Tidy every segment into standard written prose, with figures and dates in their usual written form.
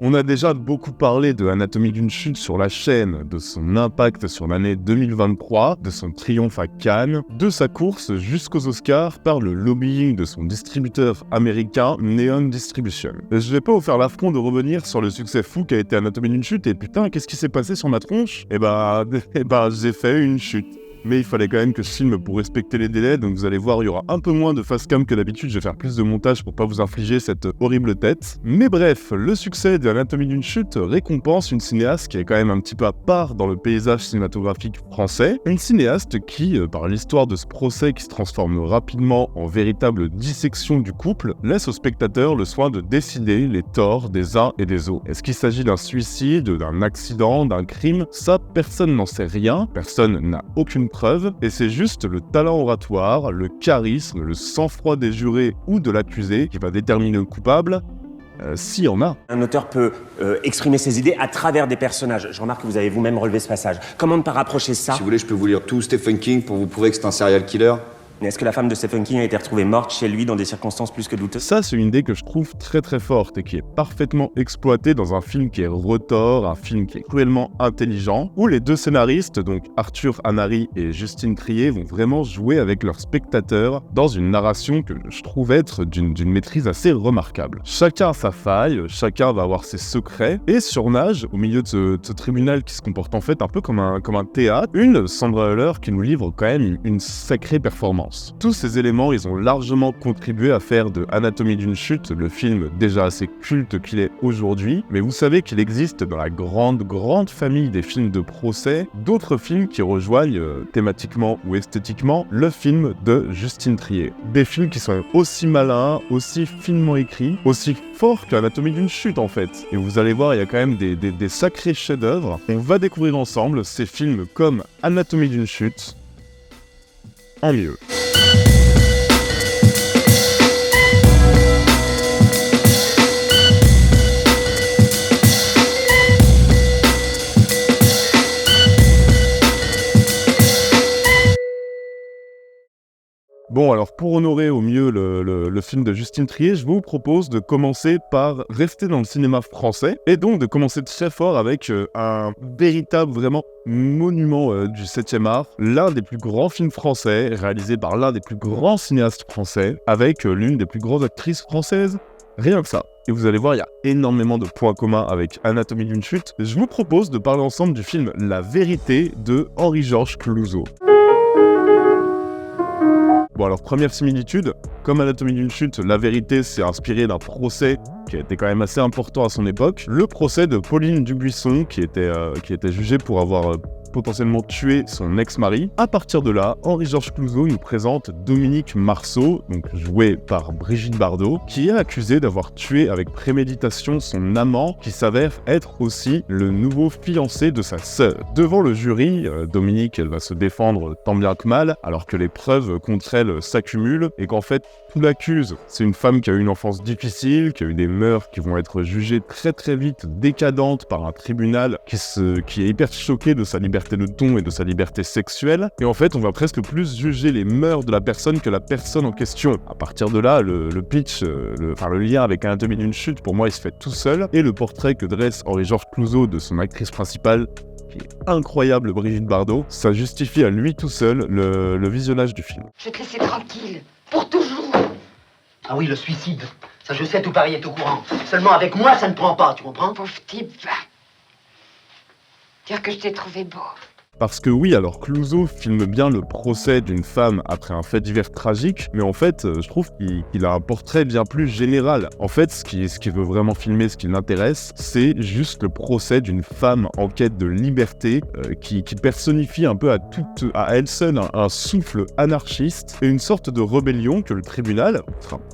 On a déjà beaucoup parlé de Anatomie d'une chute sur la chaîne, de son impact sur l'année 2023, de son triomphe à Cannes, de sa course jusqu'aux Oscars par le lobbying de son distributeur américain Neon Distribution. Je vais pas vous faire l'affront de revenir sur le succès fou qu'a été Anatomie d'une chute et putain, qu'est-ce qui s'est passé sur ma tronche ? J'ai fait une chute. Mais il fallait quand même que je filme pour respecter les délais, donc vous allez voir, il y aura un peu moins de face cam que d'habitude, je vais faire plus de montage pour pas vous infliger cette horrible tête. Mais bref, le succès de Anatomie d'une chute récompense une cinéaste qui est quand même un petit peu à part dans le paysage cinématographique français, une cinéaste qui, par l'histoire de ce procès qui se transforme rapidement en véritable dissection du couple, laisse au spectateur le soin de décider les torts des uns et des autres. Est-ce qu'il s'agit d'un suicide, d'un accident, d'un crime ? Ça, personne n'en sait rien, personne n'a aucune preuve, et c'est juste le talent oratoire, le charisme, le sang-froid des jurés ou de l'accusé qui va déterminer le coupable, s'il y en a. Un auteur peut exprimer ses idées à travers des personnages. Je remarque que vous avez vous-même relevé ce passage. Comment ne pas rapprocher ça ? Si vous voulez, je peux vous lire tout Stephen King pour vous prouver que c'est un serial killer. Est-ce que la femme de Stephen King a été retrouvée morte chez lui dans des circonstances plus que douteuses ? Ça, c'est une idée que je trouve très très forte et qui est parfaitement exploitée dans un film qui est retors, un film qui est cruellement intelligent, où les deux scénaristes, donc Arthur Anary et Justine Triet, vont vraiment jouer avec leurs spectateurs dans une narration que je trouve être d'une maîtrise assez remarquable. Chacun a sa faille, chacun va avoir ses secrets, et surnage, au milieu de ce tribunal qui se comporte en fait un peu comme un théâtre, une Sandra Hüller qui nous livre quand même une sacrée performance. Tous ces éléments, ils ont largement contribué à faire de Anatomie d'une chute le film déjà assez culte qu'il est aujourd'hui, mais vous savez qu'il existe dans la grande famille des films de procès d'autres films qui rejoignent thématiquement ou esthétiquement le film de Justine Triet. Des films qui sont aussi malins, aussi finement écrits, aussi forts qu'Anatomie d'une chute en fait. Et vous allez voir, il y a quand même des sacrés chefs-d'œuvre. On va découvrir ensemble ces films comme Anatomie d'une chute en mieux. Bon, alors pour honorer au mieux le film de Justine Triet, je vous propose de commencer par rester dans le cinéma français et donc de commencer très fort avec un véritable, vraiment monument du 7e art, l'un des plus grands films français, réalisé par l'un des plus grands cinéastes français, avec l'une des plus grandes actrices françaises. Rien que ça. Et vous allez voir, il y a énormément de points communs avec Anatomie d'une chute. Je vous propose de parler ensemble du film La Vérité de Henri-Georges Clouzot. Bon alors, première similitude, comme Anatomie d'une chute, La Vérité s'est inspiré d'un procès qui a été quand même assez important à son époque, le procès de Pauline Dubuisson qui était jugée pour avoir potentiellement tué son ex-mari. À partir de là, Henri-Georges Clouzot nous présente Dominique Marceau, donc joué par Brigitte Bardot, qui est accusé d'avoir tué avec préméditation son amant, qui s'avère être aussi le nouveau fiancé de sa sœur. Devant le jury, Dominique, elle va se défendre tant bien que mal, alors que les preuves contre elle s'accumulent, et qu'en fait, tout l'accuse. C'est une femme qui a eu une enfance difficile, qui a eu des mœurs qui vont être jugées très très vite décadentes par un tribunal qui est hyper choqué de sa liberté de ton et de sa liberté sexuelle. Et en fait, on va presque plus juger les mœurs de la personne que la personne en question. À partir de là, le pitch, le lien avec Anatomie d'une chute, pour moi, il se fait tout seul. Et le portrait que dresse Henri-Georges Clouzot de son actrice principale, qui est incroyable, Brigitte Bardot, ça justifie à lui tout seul le visionnage du film. Je vais te laisser tranquille, pour toujours. Ah oui, le suicide. Ça, je sais, tout Paris est au courant. Seulement avec moi, ça ne prend pas, tu comprends ? Pauvre type, va. Dire que je t'ai trouvé beau. Parce que oui, alors Clouzot filme bien le procès d'une femme après un fait divers tragique, mais en fait, je trouve qu'il a un portrait bien plus général. En fait, ce qu'il veut vraiment filmer, ce qui l'intéresse, c'est juste le procès d'une femme en quête de liberté, qui personnifie un peu à elle seule un souffle anarchiste et une sorte de rébellion que le tribunal,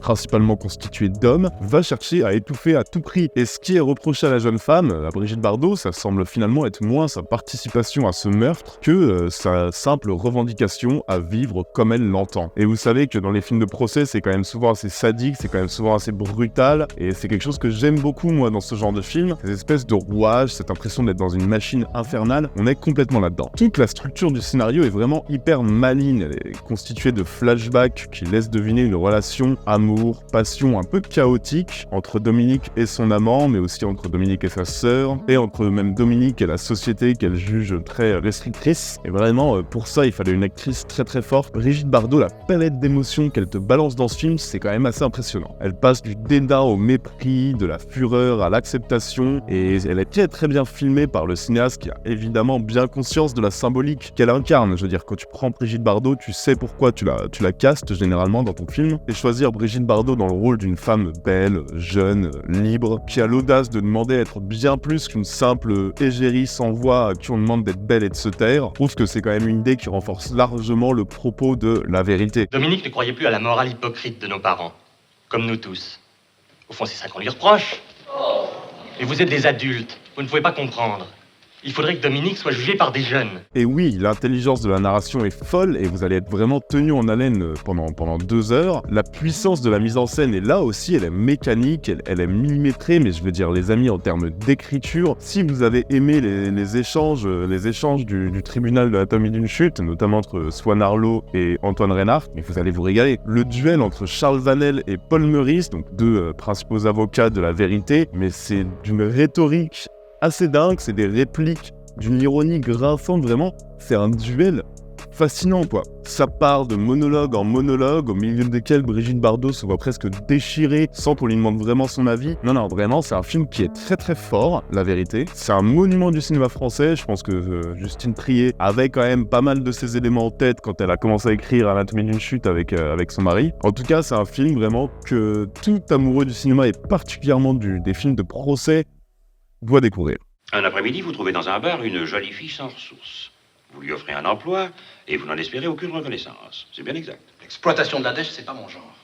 principalement constitué d'hommes, va chercher à étouffer à tout prix. Et ce qui est reproché à la jeune femme, à Brigitte Bardot, ça semble finalement être moins sa participation à ce meurtre, meurtre que sa simple revendication à vivre comme elle l'entend. Et vous savez que dans les films de procès, c'est quand même souvent assez sadique, c'est quand même souvent assez brutal, et c'est quelque chose que j'aime beaucoup moi dans ce genre de film, ces espèces de rouages, cette impression d'être dans une machine infernale, on est complètement là-dedans. Toute la structure du scénario est vraiment hyper maligne, elle est constituée de flashbacks qui laissent deviner une relation amour, passion un peu chaotique entre Dominique et son amant, mais aussi entre Dominique et sa sœur, et entre même Dominique et la société qu'elle juge très restrictrice. Et vraiment, pour ça, il fallait une actrice très très forte. Brigitte Bardot, la palette d'émotions qu'elle te balance dans ce film, c'est quand même assez impressionnant. Elle passe du dédain au mépris, de la fureur à l'acceptation, et elle est très très bien filmée par le cinéaste qui a évidemment bien conscience de la symbolique qu'elle incarne. Je veux dire, quand tu prends Brigitte Bardot, tu sais pourquoi tu la castes généralement dans ton film, et choisir Brigitte Bardot dans le rôle d'une femme belle, jeune, libre, qui a l'audace de demander à être bien plus qu'une simple égérie sans voix à qui on demande d'être belle et de se taire, je trouve que c'est quand même une idée qui renforce largement le propos de la vérité. Dominique ne croyait plus à la morale hypocrite de nos parents, comme nous tous. Au fond, c'est ça qu'on lui reproche. Mais vous êtes des adultes, vous ne pouvez pas comprendre. Il faudrait que Dominique soit jugé par des jeunes. Et oui, l'intelligence de la narration est folle et vous allez être vraiment tenu en haleine pendant 2 heures. La puissance de la mise en scène est là aussi, elle est mécanique, elle est millimétrée, mais je veux dire les amis en termes d'écriture, si vous avez aimé les échanges du tribunal de l'anatomie d'une chute, notamment entre Swan Arlo et Antoine Reinhardt, mais vous allez vous régaler. Le duel entre Charles Vanel et Paul Meurice, donc 2 principaux avocats de la vérité, mais c'est d'une rhétorique assez dingue, c'est des répliques d'une ironie grinçante, vraiment, c'est un duel fascinant quoi. Ça part de monologue en monologue, au milieu desquels Brigitte Bardot se voit presque déchirée sans qu'on lui demande vraiment son avis. Non, vraiment, c'est un film qui est très très fort, la vérité. C'est un monument du cinéma français, je pense que Justine Triet avait quand même pas mal de ses éléments en tête quand elle a commencé à écrire Anatomie d'une chute avec son mari. En tout cas, c'est un film vraiment que tout amoureux du cinéma et particulièrement des films de procès doit découvrir. Un après-midi, vous trouvez dans un bar une jolie fille sans ressources. Vous lui offrez un emploi et vous n'en espérez aucune reconnaissance. C'est bien exact. L'exploitation de la dèche, c'est pas mon genre.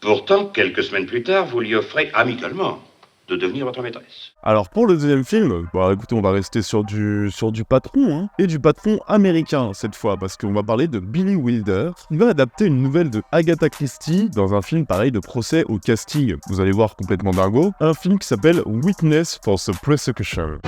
Pourtant, quelques semaines plus tard, vous lui offrez amicalement de devenir votre maîtresse. Alors pour le deuxième film, écoutez, on va rester sur du patron, hein, et du patron américain cette fois, parce qu'on va parler de Billy Wilder, qui va adapter une nouvelle de Agatha Christie dans un film pareil de procès au casting, vous allez voir complètement dingo, un film qui s'appelle Witness for the Prosecution.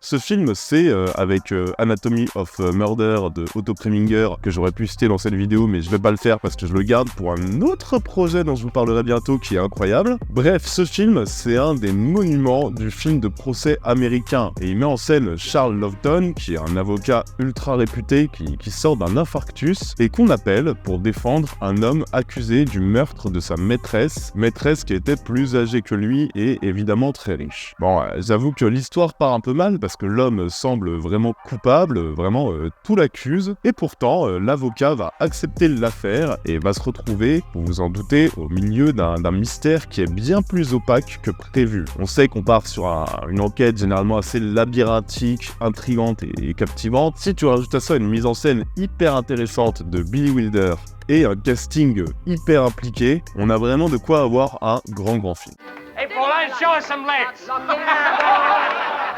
Ce film, c'est avec Anatomy of Murder de Otto Preminger, que j'aurais pu citer dans cette vidéo, mais je vais pas le faire parce que je le garde pour un autre projet dont je vous parlerai bientôt, qui est incroyable. Bref, ce film, c'est un des monuments du film de procès américain, et il met en scène Charles Lofton, qui est un avocat ultra réputé, qui sort d'un infarctus, et qu'on appelle pour défendre un homme accusé du meurtre de sa maîtresse qui était plus âgée que lui et évidemment très riche. Bon, j'avoue que l'histoire part un peu mal, parce que l'homme semble vraiment coupable, vraiment tout l'accuse, et pourtant l'avocat va accepter l'affaire et va se retrouver, vous vous en doutez, au milieu d'un mystère qui est bien plus opaque que prévu. On sait qu'on part sur une enquête généralement assez labyrinthique, intrigante et captivante. Si tu rajoutes à ça une mise en scène hyper intéressante de Billy Wilder et un casting hyper impliqué, on a vraiment de quoi avoir un grand film. Hey, Pauline, show us some legs.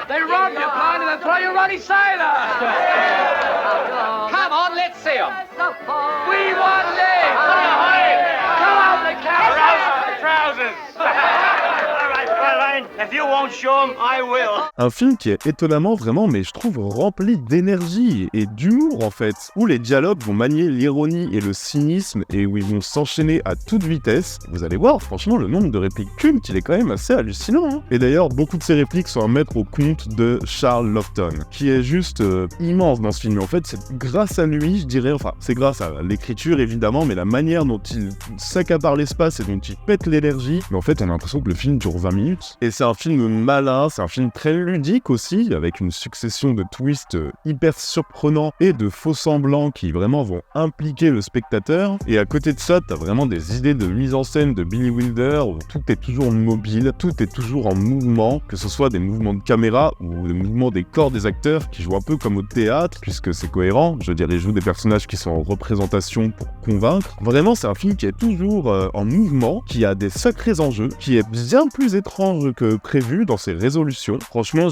They rob you, Pauline, and then throw you Ronnie Siler. Come on, let's see them. We want legs. Come on, the trousers. All right, Pauline, if you won't show them, I will. Un film qui est étonnamment vraiment, mais je trouve rempli d'énergie et d'humour en fait, où les dialogues vont manier l'ironie et le cynisme et où ils vont s'enchaîner à toute vitesse. Vous allez voir, franchement, le nombre de répliques cultes, il est quand même assez hallucinant. Hein. Et d'ailleurs, beaucoup de ces répliques sont à mettre au compte de Charles Lofton, qui est juste immense dans ce film. Et en fait, c'est grâce à lui, je dirais, enfin, c'est grâce à l'écriture évidemment, mais la manière dont il s'accapare l'espace et dont il pète l'énergie. Mais en fait, on a l'impression que le film dure 20 minutes. Et c'est un film malin, c'est un film très ludique aussi, avec une succession de twists hyper surprenants et de faux semblants qui vraiment vont impliquer le spectateur. Et à côté de ça, t'as vraiment des idées de mise en scène de Billy Wilder où tout est toujours mobile, tout est toujours en mouvement, que ce soit des mouvements de caméra ou des mouvements des corps des acteurs qui jouent un peu comme au théâtre, puisque c'est cohérent. Je veux dire, ils jouent des personnages qui sont en représentation pour convaincre. Vraiment, c'est un film qui est toujours en mouvement, qui a des sacrés enjeux, qui est bien plus étrange que que prévu dans ses résolutions. Franchement,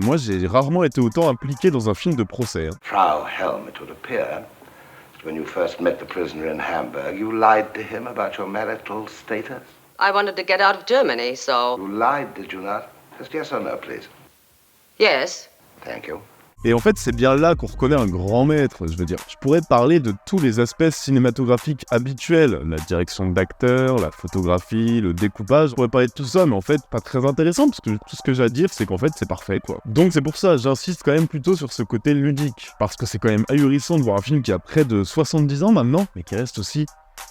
moi j'ai rarement été autant impliqué dans un film de procès. Hein. Frau Helm, it would appear, that when you first met the prisoner in Hamburg, you lied to him about your marital status. I wanted to get out of Germany, so... You lied, did you not? Just yes or no, please. Yes. Thank you. Et en fait, c'est bien là qu'on reconnaît un grand maître, je veux dire. Je pourrais parler de tous les aspects cinématographiques habituels, la direction d'acteurs, la photographie, le découpage. Je pourrais parler de tout ça, mais en fait, pas très intéressant, parce que tout ce que j'ai à dire, c'est qu'en fait, c'est parfait, quoi. Donc c'est pour ça, j'insiste quand même plutôt sur ce côté ludique, parce que c'est quand même ahurissant de voir un film qui a près de 70 ans maintenant, mais qui reste aussi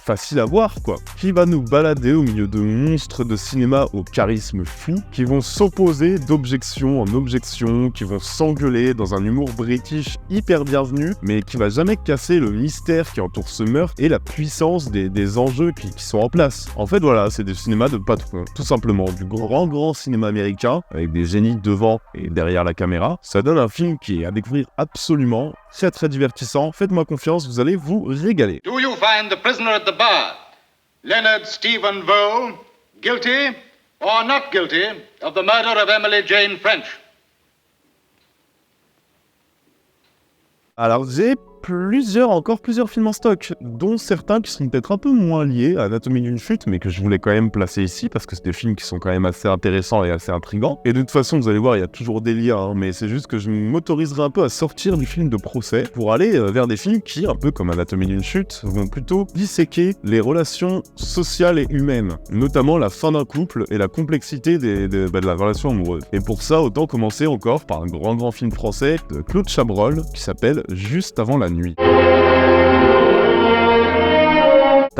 facile à voir, quoi. Qui va nous balader au milieu de monstres de cinéma au charisme fou, qui vont s'opposer d'objection en objection, qui vont s'engueuler dans un humour british hyper bienvenu, mais qui va jamais casser le mystère qui entoure ce meurtre et la puissance des enjeux qui sont en place. En fait, voilà, c'est des cinémas de patrons, tout simplement. Du grand cinéma américain, avec des génies devant et derrière la caméra. Ça donne un film qui est à découvrir absolument, c'est très divertissant. Faites-moi confiance, vous allez vous régaler. Do you find the prisoner at the bar, Leonard Stephen Vole, guilty or not guilty of the murder of Emily Jane French? Alors j'ai encore plusieurs films en stock, dont certains qui sont peut-être un peu moins liés à Anatomie d'une chute, mais que je voulais quand même placer ici, parce que c'est des films qui sont quand même assez intéressants et assez intrigants. Et de toute façon, vous allez voir, il y a toujours des liens, hein, mais c'est juste que je m'autoriserai un peu à sortir du film de procès, pour aller vers des films qui, un peu comme Anatomie d'une chute, vont plutôt disséquer les relations sociales et humaines, notamment la fin d'un couple et la complexité de la relation amoureuse. Et pour ça, autant commencer encore par un grand film français de Claude Chabrol, qui s'appelle Juste avant la nuit.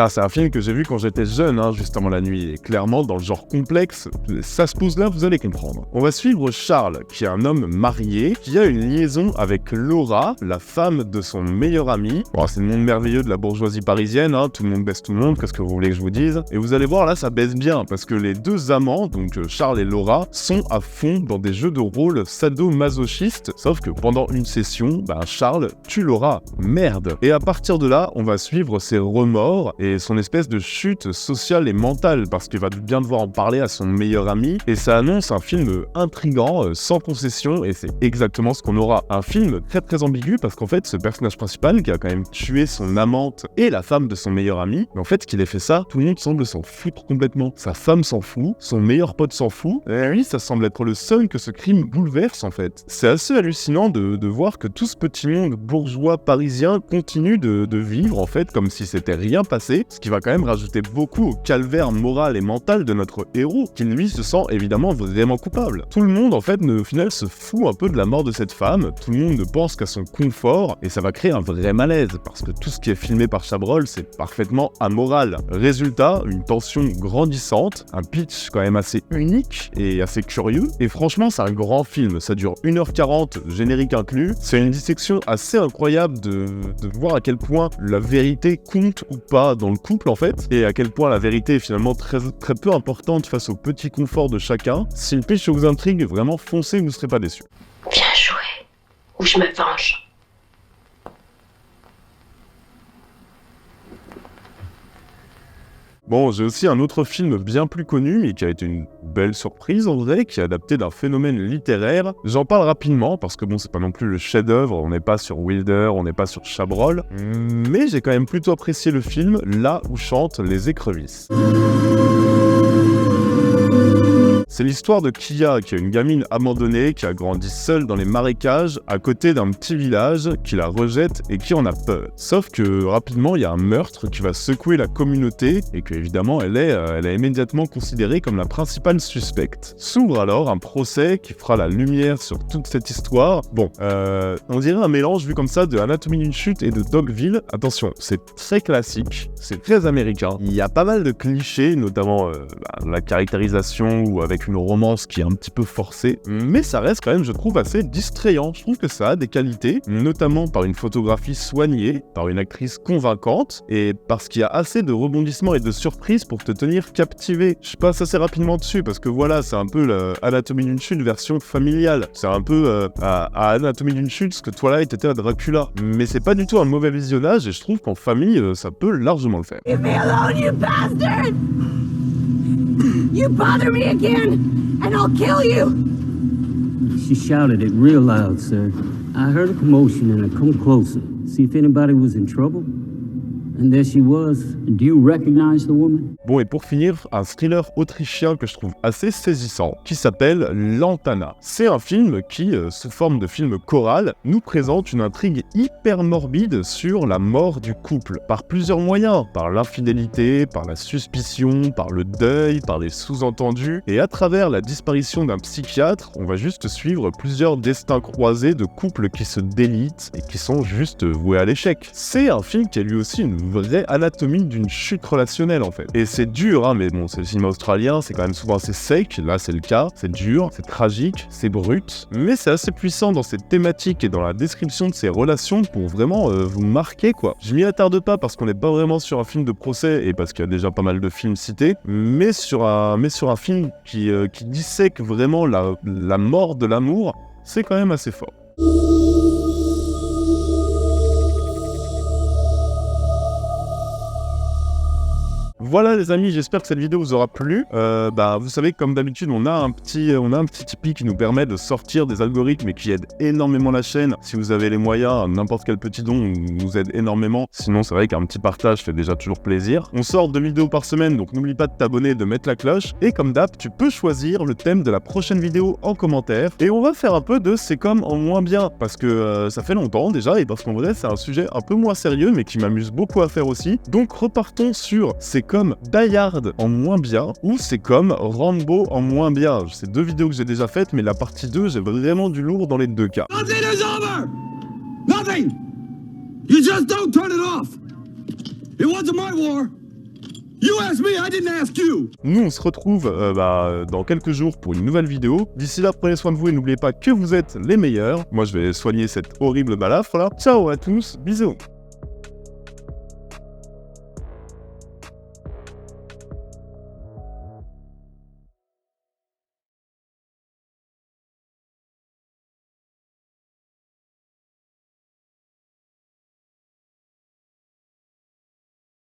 C'est un film que j'ai vu quand j'étais jeune, hein, juste avant la nuit, et clairement dans le genre complexe, ça se pose là, vous allez comprendre. On va suivre Charles, qui est un homme marié, qui a une liaison avec Laura, la femme de son meilleur ami. Bon, c'est le monde merveilleux de la bourgeoisie parisienne, hein, tout le monde baisse tout le monde, qu'est-ce que vous voulez que je vous dise? Et vous allez voir, là, ça baisse bien, parce que les deux amants, donc Charles et Laura, sont à fond dans des jeux de rôle sado-masochistes, sauf que pendant une session, Charles tue Laura. Merde. Et à partir de là, on va suivre ses remords, et son espèce de chute sociale et mentale, parce qu'il va bien devoir en parler à son meilleur ami, et ça annonce un film intriguant, sans concession, et c'est exactement ce qu'on aura. Un film très ambigu, parce qu'en fait, ce personnage principal, qui a quand même tué son amante et la femme de son meilleur ami, mais en fait, qu'il ait fait ça, tout le monde semble s'en foutre complètement. Sa femme s'en fout, son meilleur pote s'en fout, et lui, ça semble être le seul que ce crime bouleverse, en fait. C'est assez hallucinant de voir que tout ce petit monde bourgeois parisien continue de vivre, en fait, comme si c'était rien passé, ce qui va quand même rajouter beaucoup au calvaire moral et mental de notre héros, qui lui se sent évidemment vraiment coupable. Tout le monde en fait au final se fout un peu de la mort de cette femme, tout le monde ne pense qu'à son confort, et ça va créer un vrai malaise, parce que tout ce qui est filmé par Chabrol, c'est parfaitement amoral. Résultat, une tension grandissante, un pitch quand même assez unique et assez curieux, et franchement c'est un grand film, ça dure 1h40, générique inclus, c'est une dissection assez incroyable de voir à quel point la vérité compte ou pas dans le couple en fait, et à quel point la vérité est finalement très peu importante face au petit confort de chacun. Si le pitch vous intrigue, vraiment foncez, vous ne serez pas déçus. Viens jouer, ou je me venge. Bon, j'ai aussi un autre film bien plus connu, mais qui a été une belle surprise en vrai, qui est adapté d'un phénomène littéraire. J'en parle rapidement, parce que bon, c'est pas non plus le chef-d'œuvre, on n'est pas sur Wilder, on n'est pas sur Chabrol, mais j'ai quand même plutôt apprécié le film Là où chantent les écrevisses. C'est l'histoire de Kia, qui est une gamine abandonnée, qui a grandi seule dans les marécages, à côté d'un petit village, qui la rejette et qui en a peur. Sauf que rapidement, il y a un meurtre qui va secouer la communauté, et que évidemment, elle est immédiatement considérée comme la principale suspecte. S'ouvre alors un procès qui fera la lumière sur toute cette histoire. Bon, on dirait un mélange vu comme ça de Anatomie d'une chute et de Dogville. Attention, c'est très classique, c'est très américain. Il y a pas mal de clichés, notamment la caractérisation ou avec une romance qui est un petit peu forcée, mais ça reste quand même, je trouve, assez distrayant. Je trouve que ça a des qualités, notamment par une photographie soignée, par une actrice convaincante, et parce qu'il y a assez de rebondissements et de surprises pour te tenir captivé. Je passe assez rapidement dessus, parce que voilà, c'est un peu l'Anatomie d'une chute version familiale. C'est un peu à Anatomie d'une chute ce que Twilight était à Dracula. Mais c'est pas du tout un mauvais visionnage, et je trouve qu'en famille, ça peut largement le faire. Leave me alone, you bastard! You bother me again, and I'll kill you! She shouted it real loud, sir. I heard a commotion and I come closer, see if anybody was in trouble. And there she was. Do you recognize the woman? Bon, et pour finir, un thriller autrichien que je trouve assez saisissant, qui s'appelle Lantana. C'est un film qui, sous forme de film choral, nous présente une intrigue hyper morbide sur la mort du couple, par plusieurs moyens, par l'infidélité, par la suspicion, par le deuil, par les sous-entendus, et à travers la disparition d'un psychiatre, on va juste suivre plusieurs destins croisés de couples qui se délitent et qui sont juste voués à l'échec. C'est un film qui a lui aussi une vraie anatomie d'une chute relationnelle en fait. Et c'est dur, hein, mais bon, c'est le cinéma australien, c'est quand même souvent assez sec, là c'est le cas, c'est dur, c'est tragique, c'est brut, mais c'est assez puissant dans ses thématiques et dans la description de ses relations pour vraiment vous marquer quoi. Je m'y attarde pas parce qu'on n'est pas vraiment sur un film de procès et parce qu'il y a déjà pas mal de films cités, mais sur un film qui dissèque vraiment la mort de l'amour, c'est quand même assez fort. Voilà les amis, j'espère que cette vidéo vous aura plu. Vous savez, comme d'habitude, on a un petit Tipeee qui nous permet de sortir des algorithmes et qui aide énormément la chaîne. Si vous avez les moyens, n'importe quel petit don nous aide énormément. Sinon, c'est vrai qu'un petit partage fait déjà toujours plaisir. On sort 2 vidéos par semaine, donc n'oublie pas de t'abonner et de mettre la cloche. Et comme d'hab, tu peux choisir le thème de la prochaine vidéo en commentaire. Et on va faire un peu de C'est comme en moins bien, parce que ça fait longtemps déjà, et parce qu'en vrai, c'est un sujet un peu moins sérieux, mais qui m'amuse beaucoup à faire aussi. Donc repartons sur C'est comme Die Hard en moins bien ou c'est comme Rambo en moins bien. C'est 2 vidéos que j'ai déjà faites, mais la partie 2, j'ai vraiment du lourd dans les 2 cas. Nothing is over! Nothing! You just don't turn it off! It wasn't my war! You asked me, I didn't ask you! Nous, on se retrouve dans quelques jours pour une nouvelle vidéo. D'ici là, prenez soin de vous et n'oubliez pas que vous êtes les meilleurs. Moi, je vais soigner cette horrible balafre là. Ciao à tous, bisous!